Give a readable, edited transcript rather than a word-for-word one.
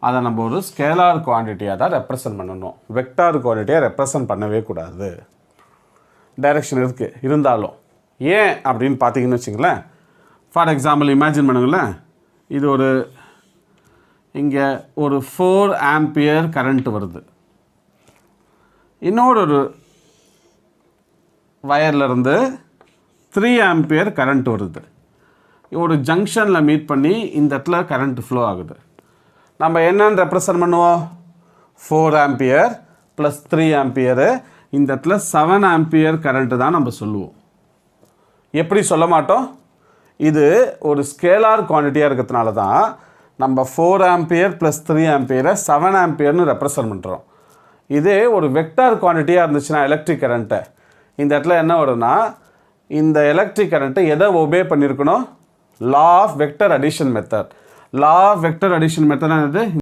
அதை நம்ம ஒரு ஸ்கேலார் குவான்டிட்டியாக தான் ரெப்ரசன்ட் பண்ணணும். வெக்டார் குவான்டிட்டியாக ரெப்ரசன்ட் பண்ணவே கூடாது. டைரெக்ஷன் இருக்குது இருந்தாலும். ஏன் அப்படின்னு பார்த்தீங்கன்னு வச்சுங்களேன், ஃபார் எக்ஸாம்பிள் இமேஜின் பண்ணுங்களேன், இது ஒரு இங்கே ஒரு 4 ஆம்பியர் கரண்ட் வருது. இன்னொரு வயர்லேருந்து 3 ஆம்பியர் கரண்ட் வருது. ஒரு ஜங்ஷனில் மீட் பண்ணி இந்த இடத்துல கரண்ட் ஃப்ளோ ஆகுது. நம்ம என்னன்னு ரெப்ரசன்ட் பண்ணுவோம்? 4 ஆம்பியர் ப்ளஸ் 3 ஆம்பியரு. இந்த இடத்துல 7 ஆம்பியர் கரண்ட்டு தான் நம்ம சொல்லுவோம். எப்படி சொல்ல மாட்டோம்? இது ஒரு ஸ்கேலார் குவான்டிட்டியாக இருக்கிறதுனால தான் நம்ம 4 ஆம்பியர் ப்ளஸ் 3 ஆம்பியரை 7 ஆம்பியர்னு ரெப்ரசன்ட் பண்ணுறோம். இதே ஒரு வெக்டார் குவான்டிட்டியாக இருந்துச்சுன்னா எலக்ட்ரிக் கரண்ட்டை, இந்த இடத்துல என்ன வரும்னா, இந்த எலக்ட்ரிக் கரண்ட்டை எதை ஒபே பண்ணியிருக்கணும்? Law of vector addition method. Law of vector addition method என்னது?